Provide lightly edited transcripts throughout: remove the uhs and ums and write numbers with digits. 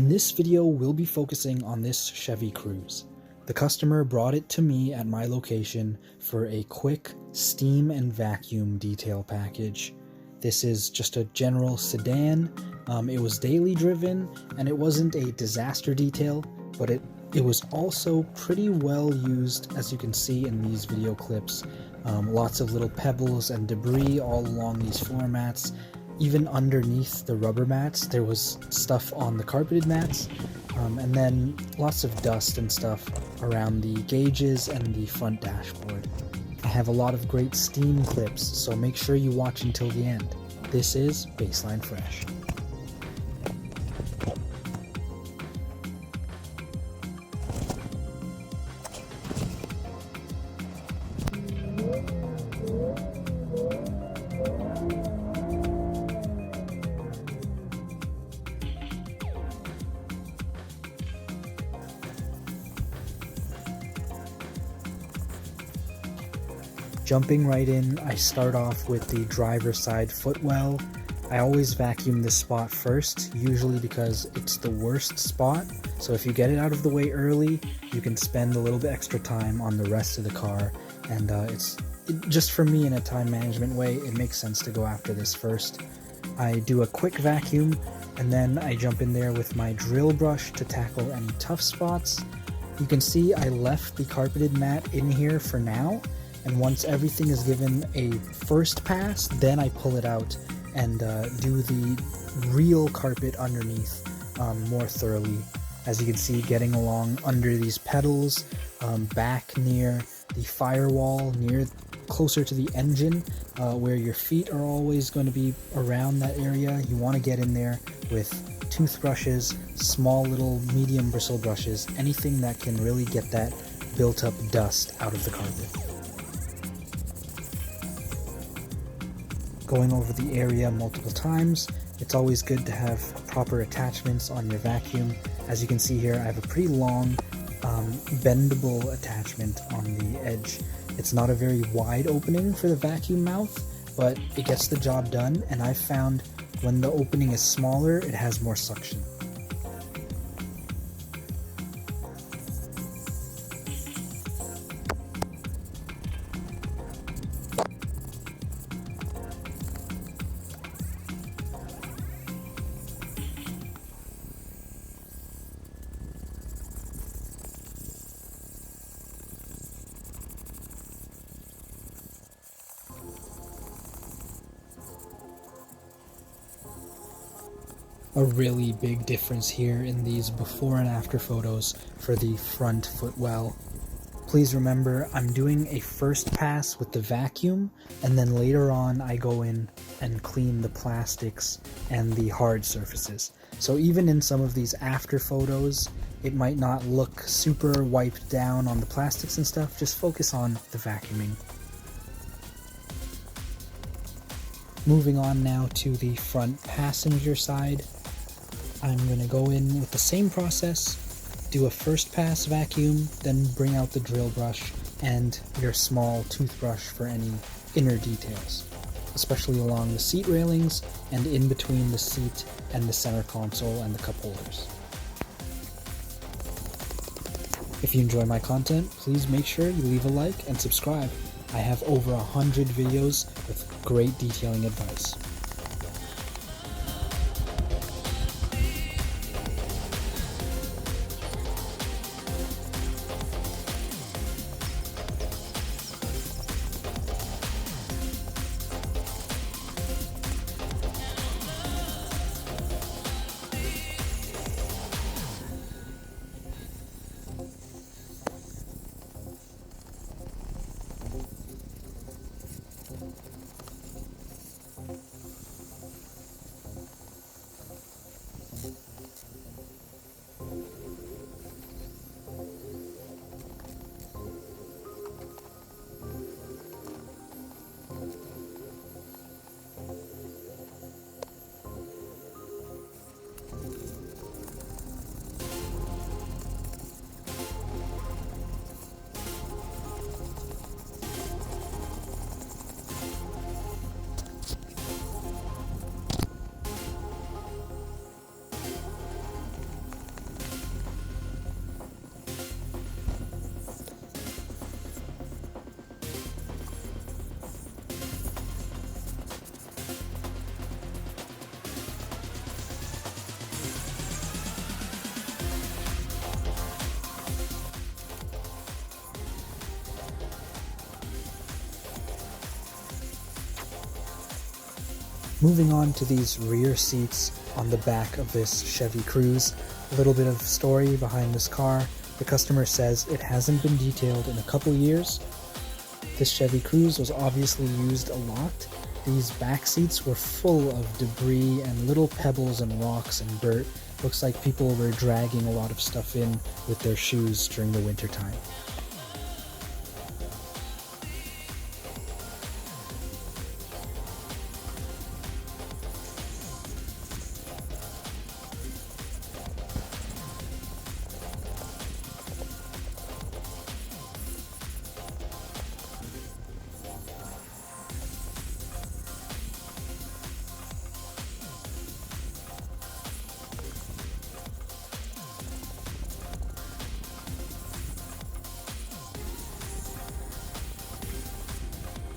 In this video, we'll be focusing on this Chevy Cruze. The customer brought it to me at my location for a quick steam and vacuum detail package. This is just a general sedan. It was daily driven, and it wasn't a disaster detail, but it was also pretty well used, as you can see in these video clips. Lots of little pebbles and debris all along these floor mats. Even underneath the rubber mats, there was stuff on the carpeted mats, and then lots of dust and stuff around the gauges and the front dashboard. I have a lot of great steam clips, so make sure you watch until the end. This is Baseline Fresh. Jumping right in, I start off with the driver's side footwell. I always vacuum this spot first, usually because it's the worst spot, so if you get it out of the way early, you can spend a little bit extra time on the rest of the car, and just for me in a time management way, it makes sense to go after this first. I do a quick vacuum, and then I jump in there with my drill brush to tackle any tough spots. You can see I left the carpeted mat in here for now, and once everything is given a first pass, then I pull it out and do the real carpet underneath more thoroughly. As you can see, getting along under these pedals, back near the firewall, closer to the engine, where your feet are always going to be around that area. You want to get in there with toothbrushes, small little medium bristle brushes, anything that can really get that built up dust out of the carpet. Going over the area multiple times, it's always good to have proper attachments on your vacuum. As you can see here, I have a pretty long bendable attachment on the edge. It's not a very wide opening for the vacuum mouth, but it gets the job done, and I've found when the opening is smaller, it has more suction. A really big difference here in these before and after photos for the front footwell. Please remember, I'm doing a first pass with the vacuum, and then later on I go in and clean the plastics and the hard surfaces. So even in some of these after photos, it might not look super wiped down on the plastics and stuff. Just focus on the vacuuming. Moving on now to the front passenger side. I'm going to go in with the same process, do a first pass vacuum, then bring out the drill brush and your small toothbrush for any inner details, especially along the seat railings and in between the seat and the center console and the cup holders. If you enjoy my content, please make sure you leave a like and subscribe. I have over 100 videos with great detailing advice. Moving on to these rear seats on the back of this Chevy Cruze, a little bit of story behind this car. The customer says it hasn't been detailed in a couple years. This Chevy Cruze was obviously used a lot. These back seats were full of debris and little pebbles and rocks and dirt. Looks like people were dragging a lot of stuff in with their shoes during the winter time.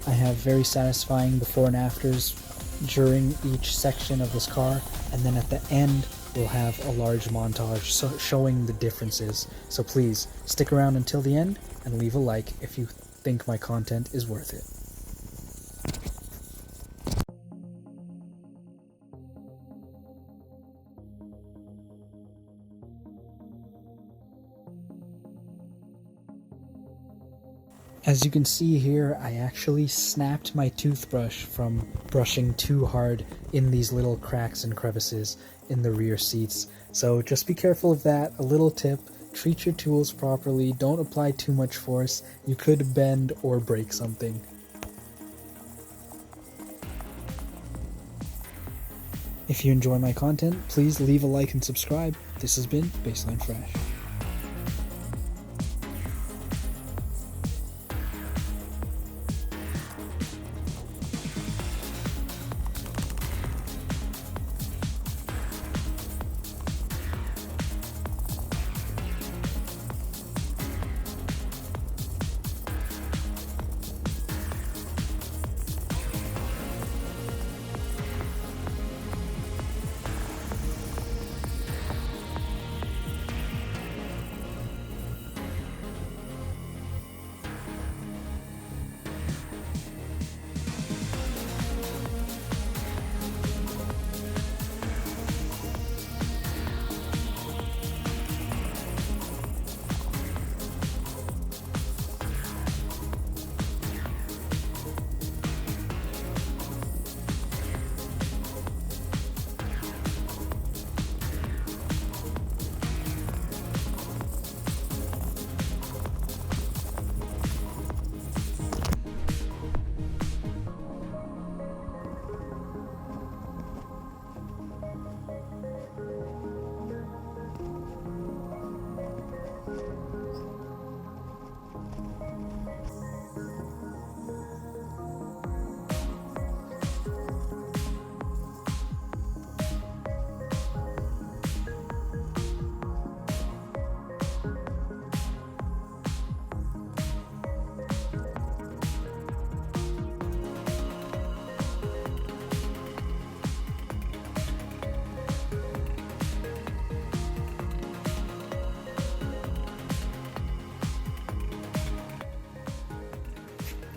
I have very satisfying before and afters during each section of this car, and then at the end we'll have a large montage showing the differences. So please stick around until the end and leave a like if you think my content is worth it. As you can see here, I actually snapped my toothbrush from brushing too hard in these little cracks and crevices in the rear seats. So just be careful of that. A little tip, treat your tools properly, don't apply too much force. You could bend or break something. If you enjoy my content, please leave a like and subscribe. This has been Baseline Fresh.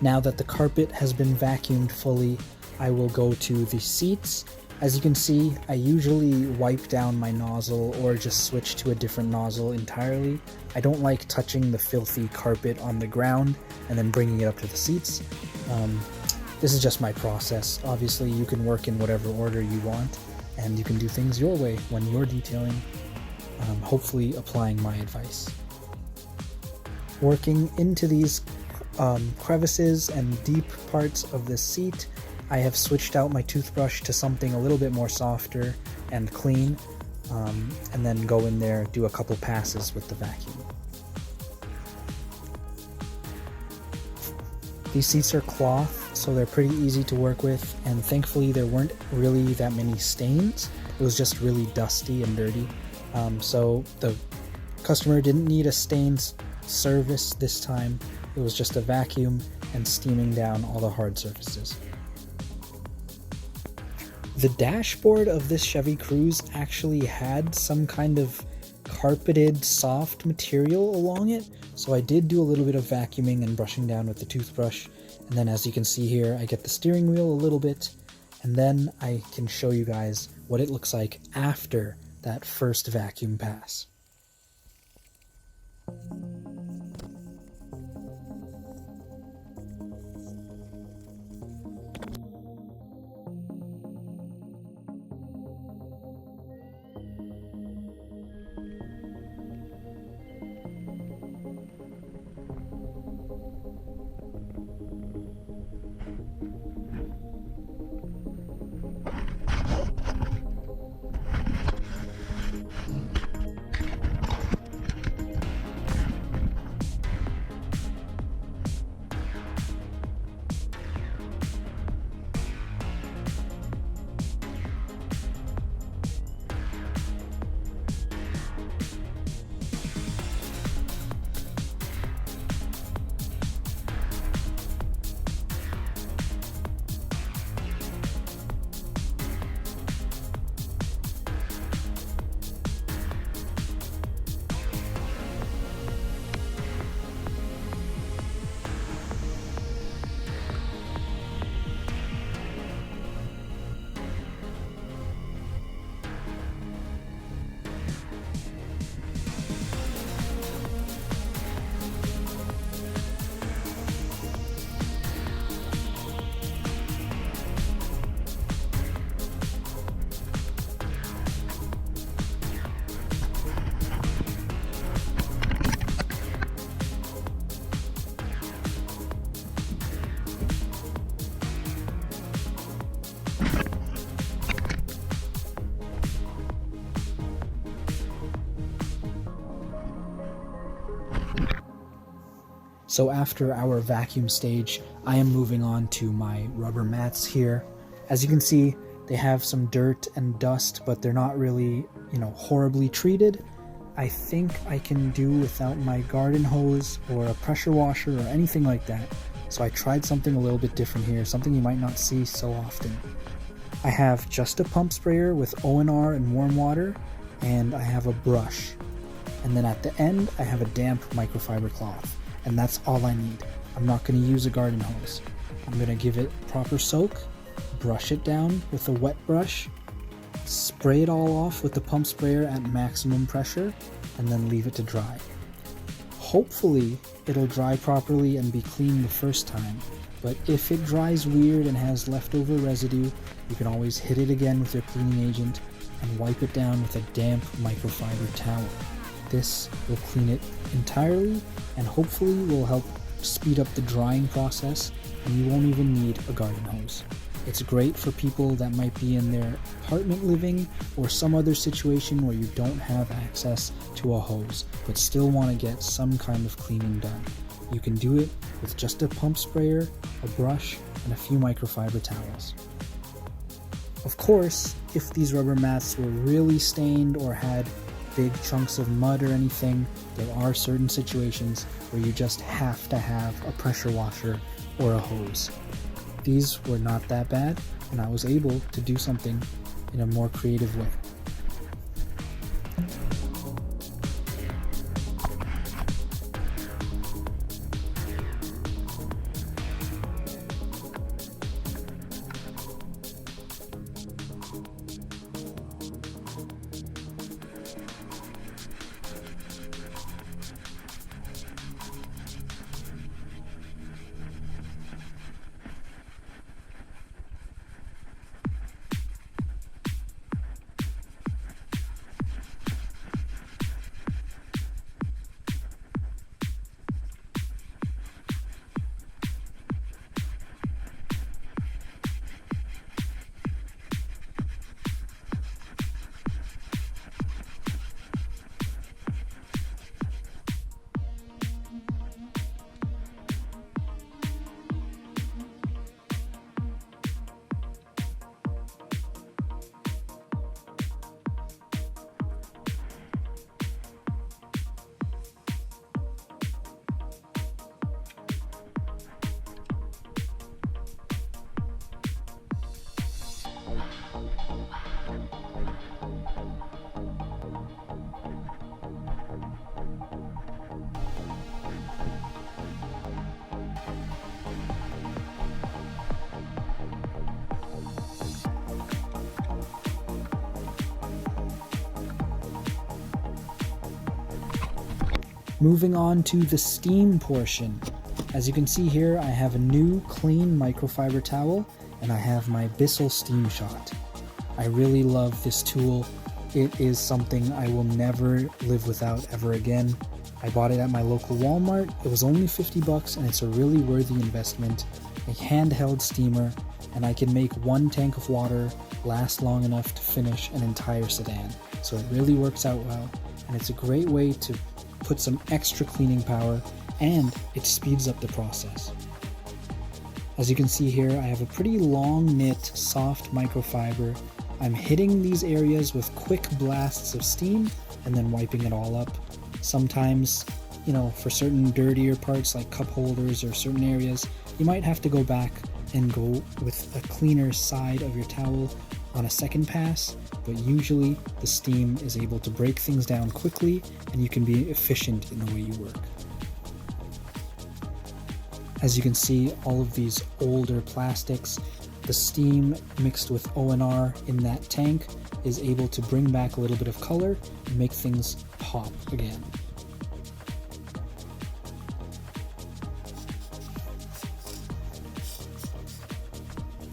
Now that the carpet has been vacuumed fully, I will go to the seats. As you can see, I usually wipe down my nozzle or just switch to a different nozzle entirely. I don't like touching the filthy carpet on the ground and then bringing it up to the seats. This is just my process. Obviously, you can work in whatever order you want, and you can do things your way when you're detailing, hopefully applying my advice. Working into these crevices and deep parts of the seat, I have switched out my toothbrush to something a little bit more softer and clean, and then go in there, do a couple passes with the vacuum. These seats are cloth, so they're pretty easy to work with, and thankfully there weren't really that many stains. It was just really dusty and dirty, so the customer didn't need a stains service this time. It was just a vacuum and steaming down all the hard surfaces. The dashboard of this Chevy Cruze actually had some kind of carpeted soft material along it, so I did do a little bit of vacuuming and brushing down with the toothbrush, and then as you can see here, I get the steering wheel a little bit, and then I can show you guys what it looks like after that first vacuum pass. So after our vacuum stage, I am moving on to my rubber mats here. As you can see, they have some dirt and dust, but they're not really, horribly treated. I think I can do without my garden hose or a pressure washer or anything like that. So I tried something a little bit different here, something you might not see so often. I have just a pump sprayer with ONR and warm water, and I have a brush. And then at the end, I have a damp microfiber cloth. And that's all I need. I'm not going to use a garden hose. I'm going to give it proper soak, brush it down with a wet brush, spray it all off with the pump sprayer at maximum pressure, and then leave it to dry. Hopefully, it'll dry properly and be clean the first time, but if it dries weird and has leftover residue, you can always hit it again with your cleaning agent and wipe it down with a damp microfiber towel. This will clean it entirely and hopefully will help speed up the drying process, and you won't even need a garden hose. It's great for people that might be in their apartment living or some other situation where you don't have access to a hose but still want to get some kind of cleaning done. You can do it with just a pump sprayer, a brush, and a few microfiber towels. Of course, if these rubber mats were really stained or had big chunks of mud or anything, there are certain situations where you just have to have a pressure washer or a hose. These were not that bad, and I was able to do something in a more creative way. Moving on to the steam portion. As you can see here, I have a new clean microfiber towel and I have my Bissell Steam Shot. I really love this tool. It is something I will never live without ever again. I bought it at my local Walmart. It was only 50 bucks and it's a really worthy investment. A handheld steamer, and I can make one tank of water last long enough to finish an entire sedan. So it really works out well, and it's a great way to put some extra cleaning power, and it speeds up the process. As you can see here, I have a pretty long knit, soft microfiber. I'm hitting these areas with quick blasts of steam and then wiping it all up. Sometimes, you know, for certain dirtier parts like cup holders or certain areas, you might have to go back and go with a cleaner side of your towel on a second pass, but usually the steam is able to break things down quickly and you can be efficient in the way you work. As you can see, all of these older plastics, the steam mixed with ONR in that tank is able to bring back a little bit of color and make things pop again.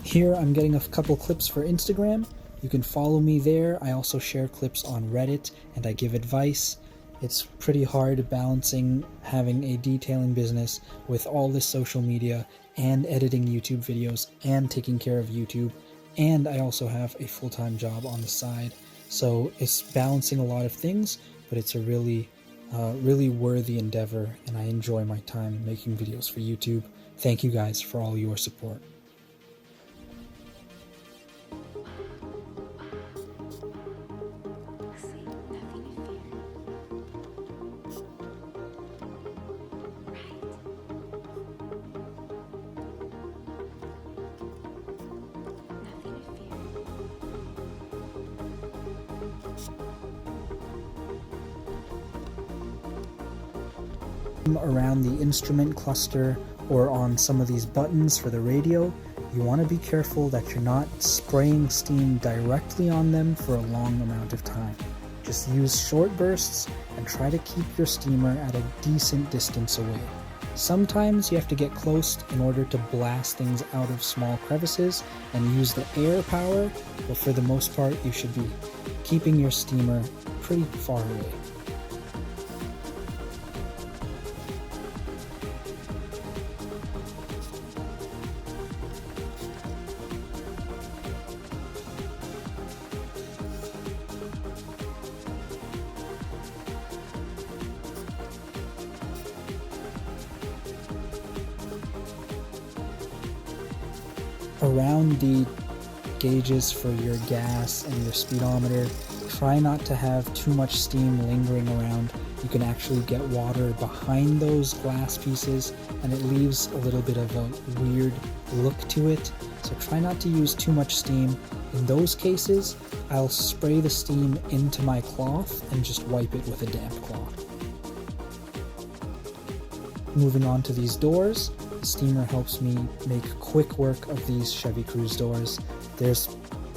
Here I'm getting a couple clips for Instagram. You can follow me there. I also share clips on Reddit and I give advice. It's pretty hard balancing having a detailing business with all this social media and editing YouTube videos and taking care of YouTube, and I also have a full-time job on the side. So it's balancing a lot of things, but it's a really worthy endeavor, and I enjoy my time making videos for YouTube. Thank you guys for all your support. Around the instrument cluster or on some of these buttons for the radio, you want to be careful that you're not spraying steam directly on them for a long amount of time. Just use short bursts and try to keep your steamer at a decent distance away. Sometimes you have to get close in order to blast things out of small crevices and use the air power, but for the most part you should be keeping your steamer pretty far away. Around the gauges for your gas and your speedometer, try not to have too much steam lingering around. You can actually get water behind those glass pieces and it leaves a little bit of a weird look to it. So try not to use too much steam. In those cases, I'll spray the steam into my cloth and just wipe it with a damp cloth. Moving on to these doors, the steamer helps me make quick work of these Chevy Cruze doors. There's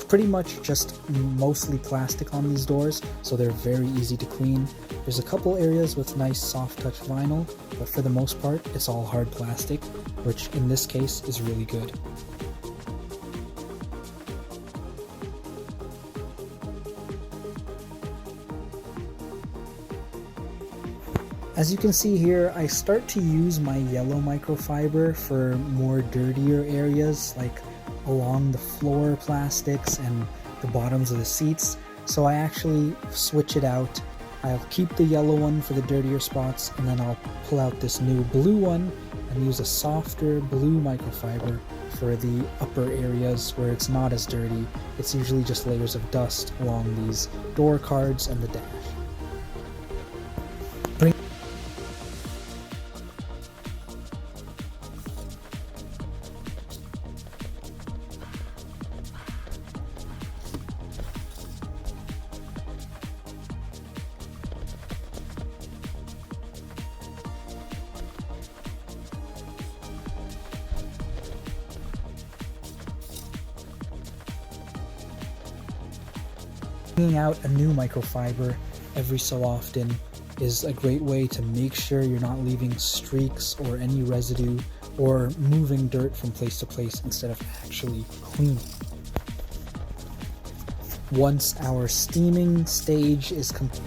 pretty much just mostly plastic on these doors, so they're very easy to clean. There's a couple areas with nice soft touch vinyl, but for the most part it's all hard plastic, which in this case is really good. As you can see here, I start to use my yellow microfiber for more dirtier areas, like along the floor plastics and the bottoms of the seats. So I actually switch it out. I'll keep the yellow one for the dirtier spots, and then I'll pull out this new blue one and use a softer blue microfiber for the upper areas where it's not as dirty. It's usually just layers of dust along these door cards and the dash. Bringing out a new microfiber every so often is a great way to make sure you're not leaving streaks or any residue or moving dirt from place to place instead of actually cleaning. Once our steaming stage is complete,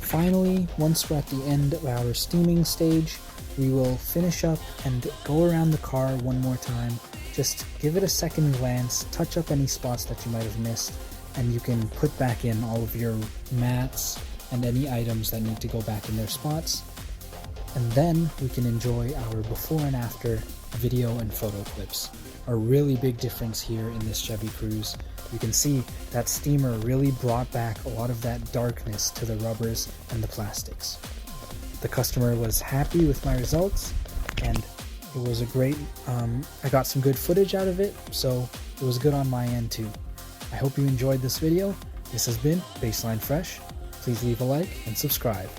finally, once we're at the end of our steaming stage, we will finish up and go around the car one more time. Just give it a second glance, touch up any spots that you might have missed, and you can put back in all of your mats and any items that need to go back in their spots. And then we can enjoy our before and after video and photo clips. A really big difference here in this Chevy Cruze. You can see that steamer really brought back a lot of that darkness to the rubbers and the plastics. The customer was happy with my results, and it was a great, I got some good footage out of it, so it was good on my end too. I hope you enjoyed this video. This has been Baseline Fresh. Please leave a like and subscribe.